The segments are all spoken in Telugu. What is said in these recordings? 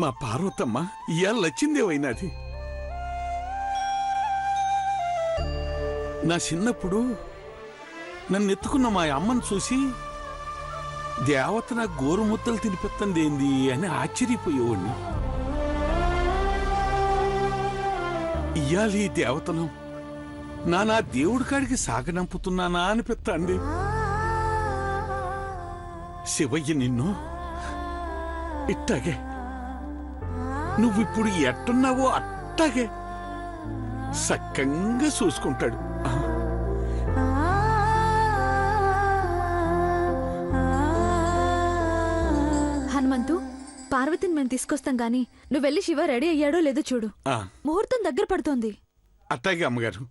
మా పార్వతమ్మ ఇవాళ లచ్చిందేవైనది. నా చిన్నప్పుడు నన్ను ఎత్తుకున్న మా అమ్మను చూసి దేవత నాకు గోరుముద్దలు తినిపిస్తుందేంది అని ఆశ్చర్యపోయేవాడిని. ఇవాళ ఈ దేవతను నా దేవుడి కాడికి సాగనంపుతున్నానా అనిపిస్తాంది. శివయ్య నిన్ను ఇట్టాగే నువ్విప్పుడు ఎట్టున్నావో అట్టాగే సక్కంగా చూసుకుంటాడు. హనుమంతు, పార్వతిని మేము తీసుకొస్తాం గాని నువ్వు వెళ్ళి శివ రెడీ అయ్యాడో లేదో చూడు. ముహూర్తం దగ్గర పడుతోంది. అట్టాగే అమ్మగారు.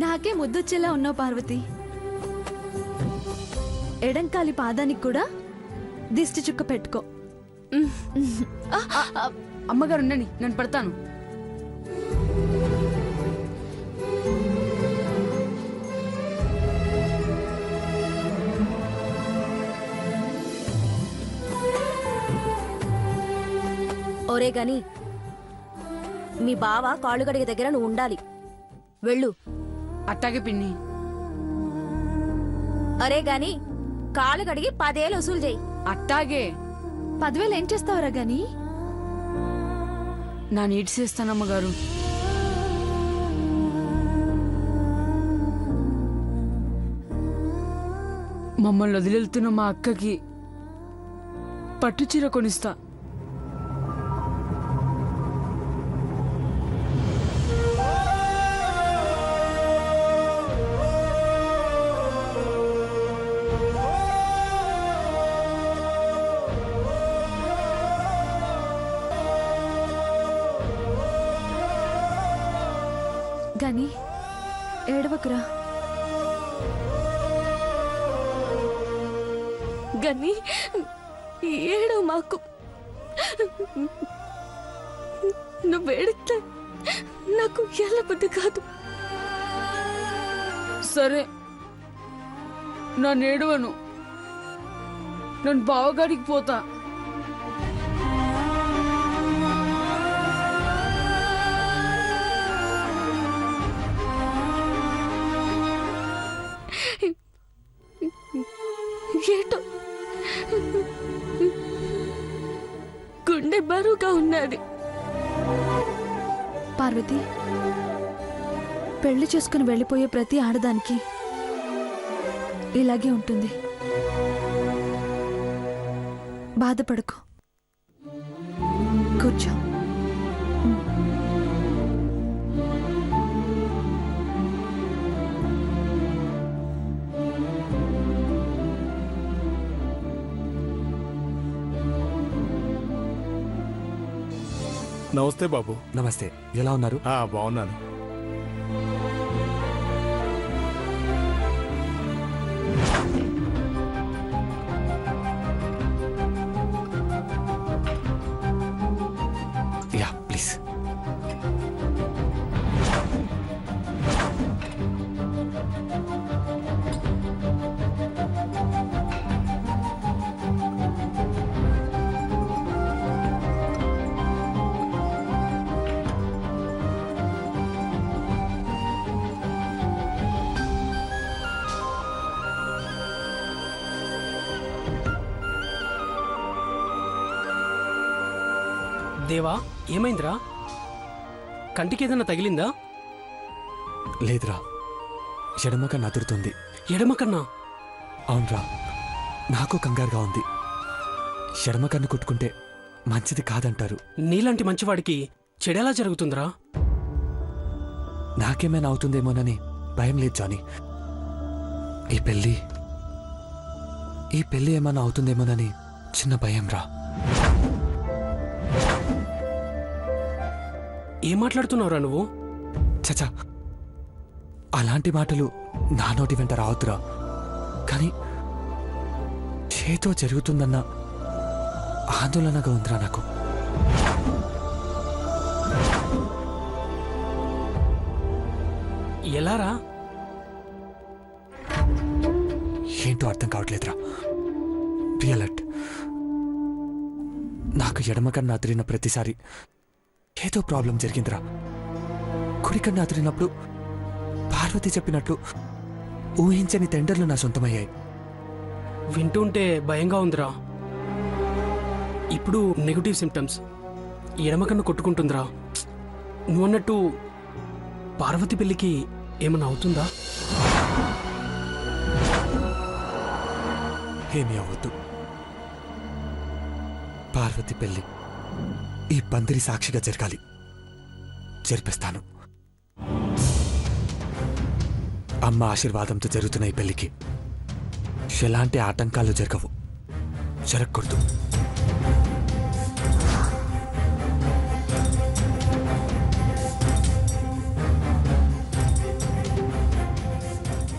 నాకే ముద్దొచ్చేలా ఉన్నావు పార్వతి. ఎడంకాలి పాదానికి కూడా దిష్టి చుక్క పెట్టుకో. అమ్మగారు ఉండండి, నేను పడతాను. ఒరే గాని మీ బావ కాళ్ళుగడిగ దగ్గర నువ్వు ఉండాలి. వెళ్ళు. అట్టాగే పిన్ని. అరే గాని కాళ్ళు కడిగి 10 ఏళ్ళు వసూలు చేయి. అట్టాగే. 10,000 ఏం చేస్తావరా గాని? నా నీటి చేస్తానమ్మగారు. మమ్మల్ని వదిలేళ్తున్న మా అక్కకి పట్టు చీర కొనిస్తా. గాని ఏడవకురా. గని ఏడో మాకు. నువ్వేడితే నాకు ఎల్ల బుద్ధి కాదు. సరే, నా నేడువను. నేను బావగాడికి పోతా. ఏటో గుండె బరువుగా ఉన్నది. పార్వతి, పెళ్లి చేసుకుని వెళ్ళిపోయే ప్రతి ఆడదానికి ఇలాగే ఉంటుంది. బాధపడకు, కూర్చో. నమస్తే బాబు. నమస్తే. ఎలా ఉన్నారు? బాగున్నాను. Yeah please. దేవా, ఏమైందిరా? కంటికి ఏదైనా తగిలిందా? లేదురా, ఎడమ కన్ను అదురుతుంది. ఎడమ కన్నా? అవునరా, నాకు కంగారుగా ఉంది. ఎడమ కన్ను కొట్టుకుంటే మంచిది కాదంటారు. నీలాంటి మంచివాడికి చెడెలా జరుగుతుందిరా? నాకేమైనా అవుతుందేమోనని భయం లేదు జానీ. ఈ పెళ్ళి ఏమైనా అవుతుందేమోనని చిన్న భయం రా. ఏం మాట్లాడుతున్నావురా నువ్వు? చచా, అలాంటి మాటలు నా నోటి వెంట రావద్దురా. కానీ చేతో జరుగుతుందన్న ఆందోళనగా ఉందిరా నాకు. ఎలారా? ఏంటో అర్థం కావట్లేదురా. రియలట్ నాకు ఎడమ కన్ను అదిరిన ప్రతిసారి ఏదో ప్రాబ్లం జరిగిందిరా. కుడి కన్ను అదిరినప్పుడు పార్వతి చెప్పినట్లు ఊహించని టెండర్లు నా సొంతమయ్యాయి. వింటుంటే భయంగా ఉందిరా. ఇప్పుడు నెగటివ్ సిమ్టమ్స్. ఎడమకన్ను కొట్టుకుంటుందిరా. నువ్వన్నట్టు పార్వతి పెళ్లికి ఏమన్నా అవుతుందా? ఏమీ అవ్వద్దు. పార్వతి పెళ్లి ఈ పందిరి సాక్షిగా జరగాలి. జరిపిస్తాను. అమ్మ ఆశీర్వాదంతో జరుగుతున్న ఈ పెళ్లికి ఎలాంటి ఆటంకాలు జరగవు. జరగకూడదు.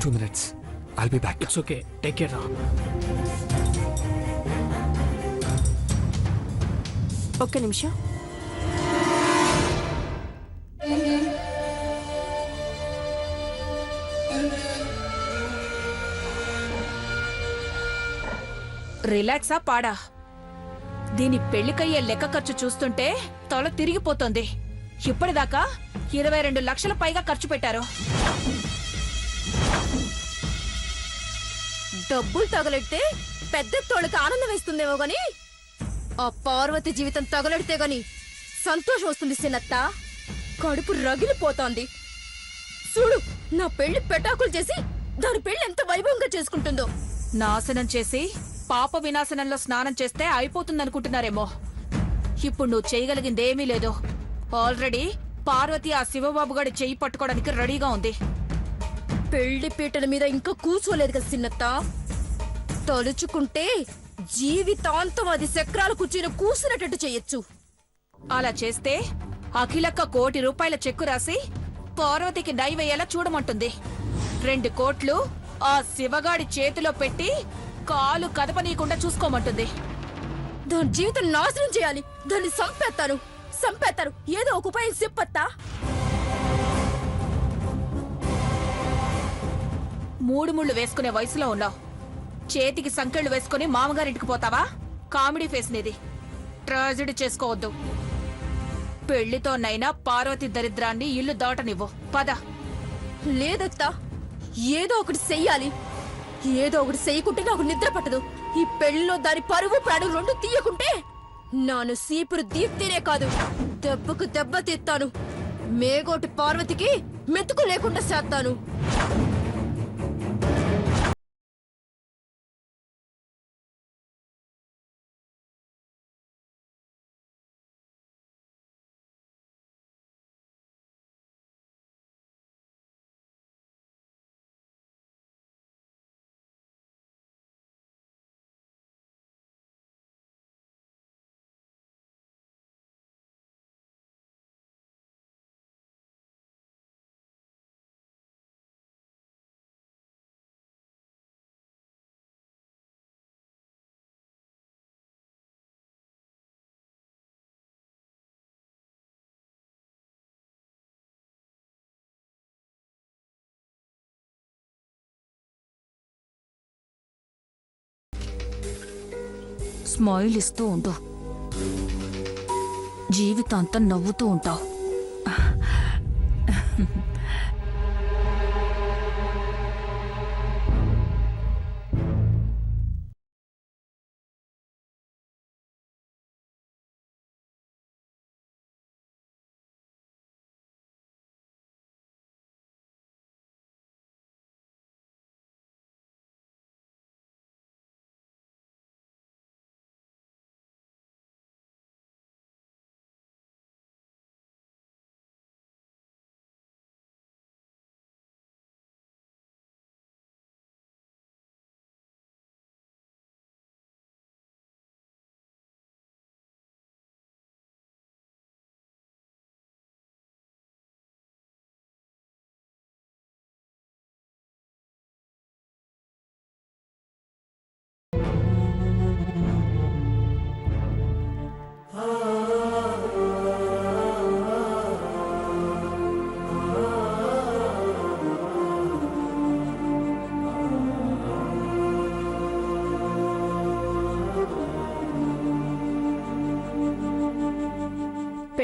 Two minutes. I'll be back. It's okay, take care రా. ఒక్క నిమిషం. రిలాక్సా పాడా? దీని పెళ్లికయ్యే లెక్క ఖర్చు చూస్తుంటే తల తిరిగిపోతోంది. ఇప్పటిదాకా 22 లక్షల పైగా ఖర్చు పెట్టారు. డబ్బులు తగలెడితే పెద్ద తోళ్ళకి ఆనందం వేస్తుందేమో గాని ఆ పార్వతి జీవితం తగలెడితే గాని సంతోషం వస్తుంది సిన్నత్త. కడుపు రగిలిపోతోంది. చూడు, నా పెళ్లి పెటాకులు చేసి దాని పెళ్లి ఎంత వైభవంగా చేసుకుంటుందో. నాశనం చేసి పాప వినాశనంలో స్నానం చేస్తే అయిపోతుందనుకుంటున్నారేమో. ఇప్పుడు నువ్వు చేయగలిగిందేమీ లేదు. ఆల్రెడీ పార్వతి ఆ శివబాబుగాడి చెయ్యి పట్టుకోవడానికి రెడీగా ఉంది. పెళ్లి పీటల మీద ఇంకా కూర్చోలేదు కదా సిన్నత్త. తలుచుకుంటే జీవితాంతం అది చక్రాలు కుర్చీలో కూర్చున్నట్టు చెయ్యొచ్చు. అలా చేస్తే అఖిలక్క ₹1 కోటి చెక్కు రాసి పార్వతికి డై వేయేలా చూడమంటుంది. 2 కోట్లు ఆ శివగాడి చేతిలో పెట్టి కాలు కదపనీయకుండా చూసుకోమంటుంది. దాని జీవితం నాశనం చేయాలి. దాన్ని సంపేస్తారు. ఏదో ఒక ఉపాయం చెప్పత్తా. 3 ముళ్ళు వేసుకునే వయసులో ఉన్నావు. చేతికి సంకెళ్ళు వేసుకుని మామగారింటికి పోతావా? కామెడీ ఫేస్ నీది. ట్రాజెడీ చేసుకోవద్దు. పెళ్లితోనైనా పార్వతి దరిద్రాన్ని ఇల్లు దాటనివ్వు. పద. లేదత్తా, ఏదో ఒకటి చెయ్యాలి. ఏదో ఒకటి చెయ్యకుంటే నాకు నిద్ర పట్టదు. ఈ పెళ్లిలో దాని పరువు ప్రాణం 2 తీయకుంటే నాను సీపురు దీప్తినే కాదు, దెబ్బకు దెబ్బ తీస్తాను. మేగోటి పార్వతికి మెతుకు లేకుండా చేస్తాను. స్మైల్ ఇస్తూ ఉండు. జీవితాంతం నవ్వుతూ ఉంటావు.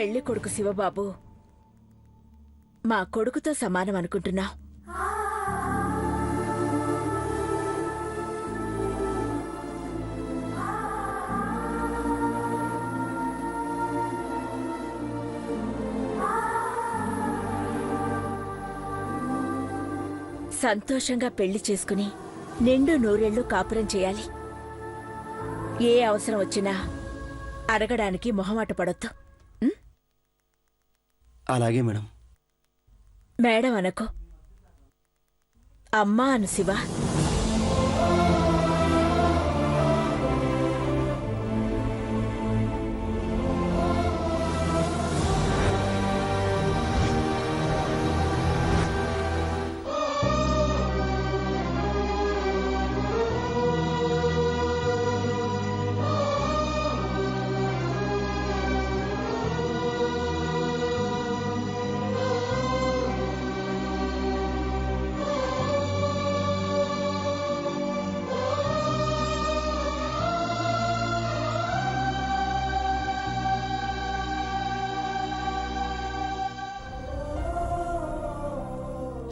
పెళ్లి కొడుకు శివబాబు మా కొడుకుతో సమానం అనుకుంటున్నా. సంతోషంగా పెళ్లి చేసుకుని నిండు నూరేళ్లు కాపురం చేయాలి. ఏ అవసరం వచ్చినా అడగడానికి మొహమాట పడొద్దు. అలాగే మేడం. మేడం అనకు, అమ్మా అను శివ.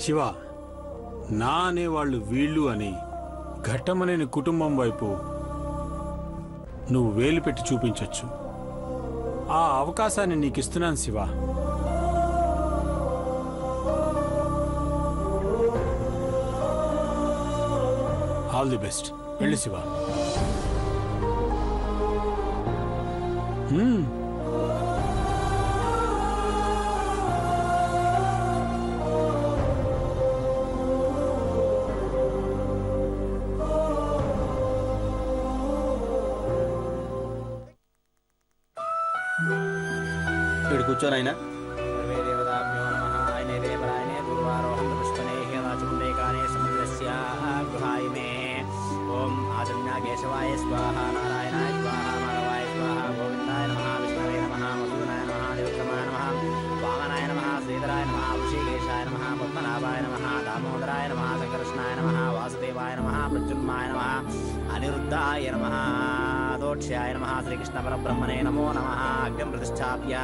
శివ, నా అనేవాళ్ళు వీళ్ళు అని ఘట్టమనేని కుటుంబం వైపు నువ్వు వేలు పెట్టి చూపించొచ్చు. ఆ అవకాశాన్ని నీకు ఇస్తున్నాను శివ. All the best. వెళ్ళు శివ. ఇక్కడ కూర్చోనైనా. ఓం ఆదిన్యా కేశవాయ స్వాహ, నారాయణాయ స్వాహ, మాధవాయ స్వాహ, గోవిందాయ నమః, విష్ణవే నమః, మధునాయ నమః, దేవతమాయ నమః, వామనాయ నమః, శ్రీధరాయ నమః, వృషికేశాయ నమః, పద్మనాభాయ నమః, దామోదరాయ నమః, సంకర్షణాయ నమః, వాసుదేవాయ నమః, ప్రద్యుమ్నాయ నమః, అనిరుద్ధాయ నమః, దోక్ష్యాయ నమః, శ్రీకృష్ణ పరబ్రహ్మణే నమో నమః. అగ్నిం ప్రతిష్టాప్య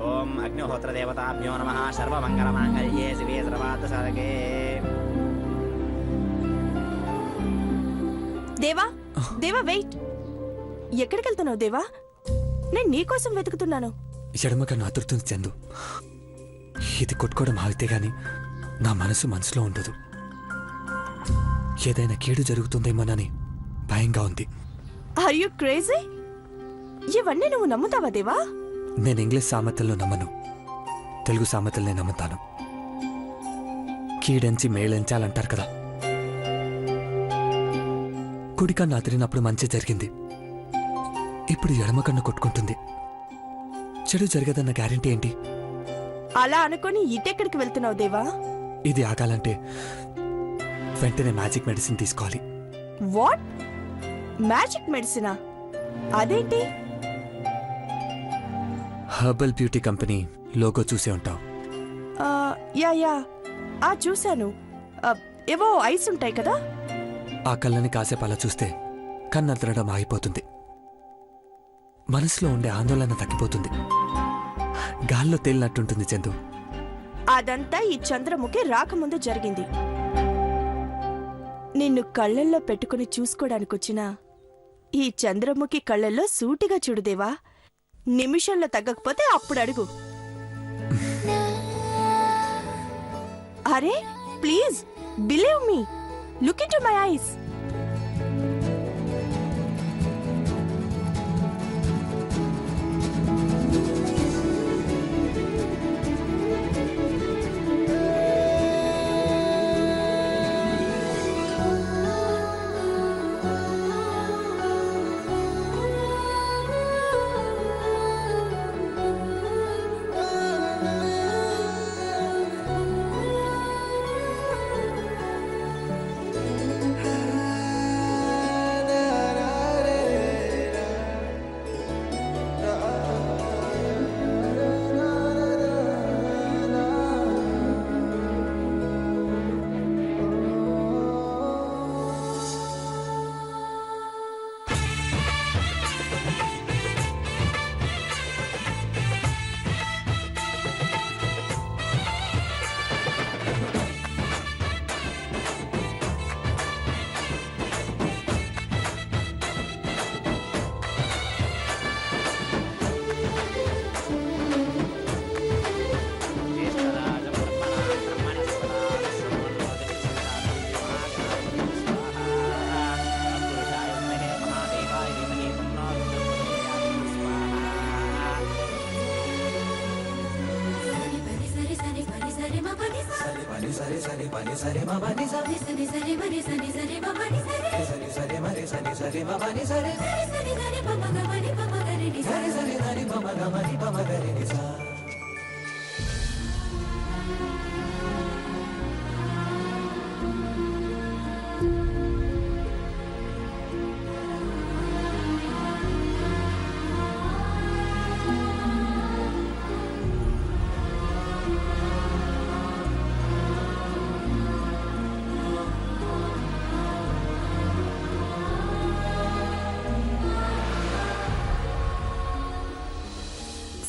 ఓం అగ్నిహోత్ర దేవతాభ్యో నమః. సర్వమంగళమాంగళ్యే శివే సర్వార్థసాధకే. దేవా, దేవా వెయిట్. ఎక్కడికి వెళ్తున్నావు దేవా? నేను నీకోసం వెతుకుతున్నాను. ఎడమగా నాతురుతుంది చందు. ఇది కొట్టుకోవడం ఆగితే గాని నా మనసులో ఉండదు. ఏదైనా కీడు జరుగుతుందేమోనని భయంగా ఉంది. Are you crazy? ఇవన్నీ నువ్వు నమ్ముతావా దేవా? నేను ఇంగ్లీష్ సామెతల్లో నమ్మను, తెలుగు సామెతల్నే నమ్ముతాను. కీడెంచి మేళెంచాలంటారు కదా. కుడికన్ను అదిరినప్పుడు మంచి జరిగింది, ఇప్పుడు ఎడమ కన్ను కొట్టుకుంటుంది. చెడు జరగదన్న గ్యారెంటీ ఏంటి? అలా అనుకొని ఇటెక్కడికి వెళ్తున్నావు దేవా? ఇది ఆగాలంటే వెంటనే మ్యాజిక్ మెడిసిన్ తీసుకోవాలి. వాట్? మ్యాజిక్ మెడిసినా? అదేంటి? హెర్బల్ బ్యూటీ కంపెనీ లోగో చూసే ఉంటావు. యా చూశాను. ఏవో ఐస్ ఉంటాయి కదా. ఆ కళ్ళని కాసేపు అలా చూస్తే కన్నద్దరడం ఆగిపోతుంది, మనసులో ఉండే ఆందోళన తగ్గిపోతుంది, గాల్లో తేలినట్టుంటుంది చందు. అదంతా ఈ చంద్రముఖి రాకముందు జరిగింది. నిన్ను కళ్ళల్లో పెట్టుకుని చూసుకోడానికొచ్చిన ఈ చంద్రముఖి కళ్ళల్లో సూటిగా చూడుదేవా. నిమిషంలో తగ్గకపోతే అప్పుడు అడుగు. అరే please believe me, look into my eyes.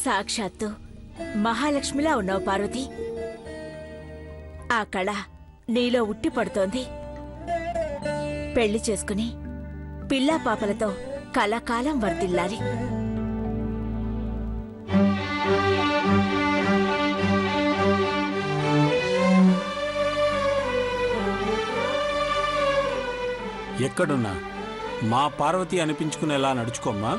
సాక్షాత్తు మహాలక్ష్మిలా ఉన్నావు పార్వతి. ఆ కళ నీలో ఉట్టి పడుతోంది. పెళ్లి చేసుకుని పిల్లా పాపలతో కలకాలం వర్ధిల్లాలి. ఎక్కడున్నా మా పార్వతి అనిపించుకునేలా నడుచుకోమ్మా.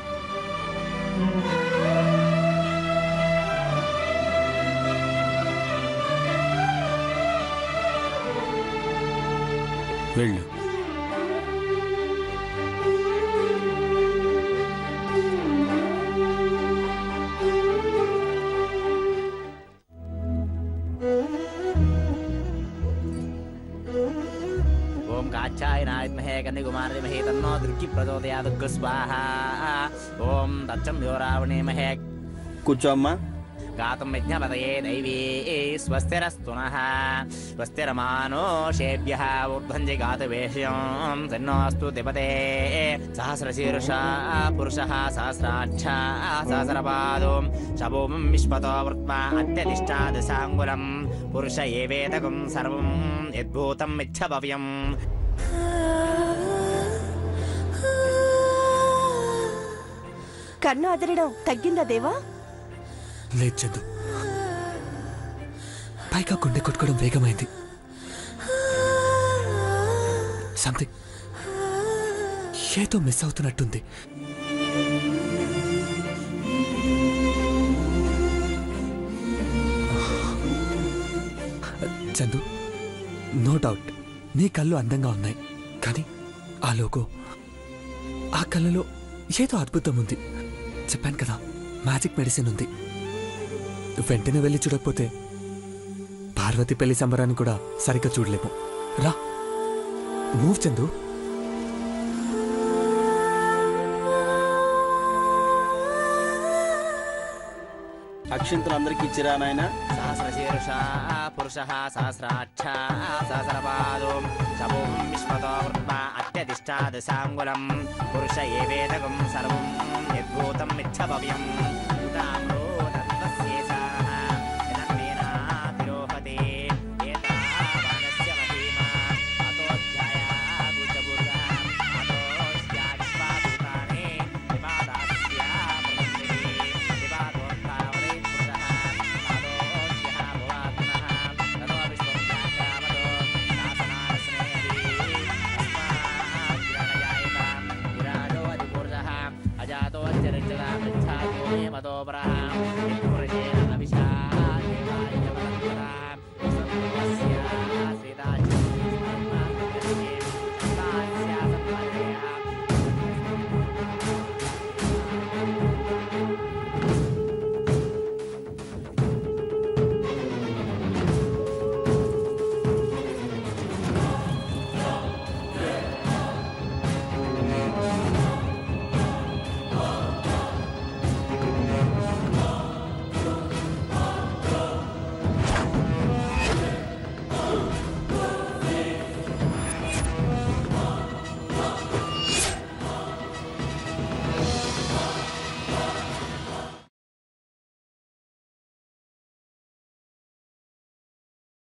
వెళ్ళు. ఓం కాచ్యాయనాయ విద్మహే కన్యకుమారి ధీమహి తన్నో దుర్గి ప్రచోదయాత్ స్వాహా. ఓం దచ్చం యోరావణీమహే. కూర్చో అమ్మా. గాతం యజ్ఞపతయే దైవీ స్వస్తిరస్తు నః. స్వస్తిరమానుషేభ్యః ఊర్ధ్వం జగాతవేష్యం తన్నోస్తు తిపతే. సహస్రశీర్షా పురుషः సహస్రాక్ష సహస్రపాదో శభూమిం విశ్వతో వృత్మా అత్యధిష్ఠా దశాంగులం. పురుష ఏవేదకం సర్వం యద్భూతం మిథ్యభవ్యం. కన్ను అదరడం తగ్గిందా దేవా? లేదు చందు, పైగా గుండె కొట్టుకోవడం వేగమైంది. సంథింగ్ ఏదో మిస్ అవుతున్నట్టుంది. చందు, నో డౌట్ నీ కళ్ళు అందంగా ఉన్నాయి, కానీ ఆ లోగో, ఆ కళ్ళలో ఏదో అద్భుతం ఉంది. చెప్పాను కదా, మ్యాజిక్ మెడిసిన్ ఉంది. వెంటనే వెళ్ళి చూడకపోతే పార్వతి పెళ్లి సంబరాన్ని కూడా సరిగ్గా చూడలేము. రా, మూవ్ చందు. అక్షింతలు అందరికి ఇచ్చిరా నాయన. సహస్రశీర్ష పురుషः సహస్రాక్ష సహస్రపాదో శభూమిం విశ్వతో వృత్మా అత్యధిష్ఠా దశాంగులం. పురుష ఏవేదకం సర్వం యద్భూతం మిథ్యభవ్యం. మతో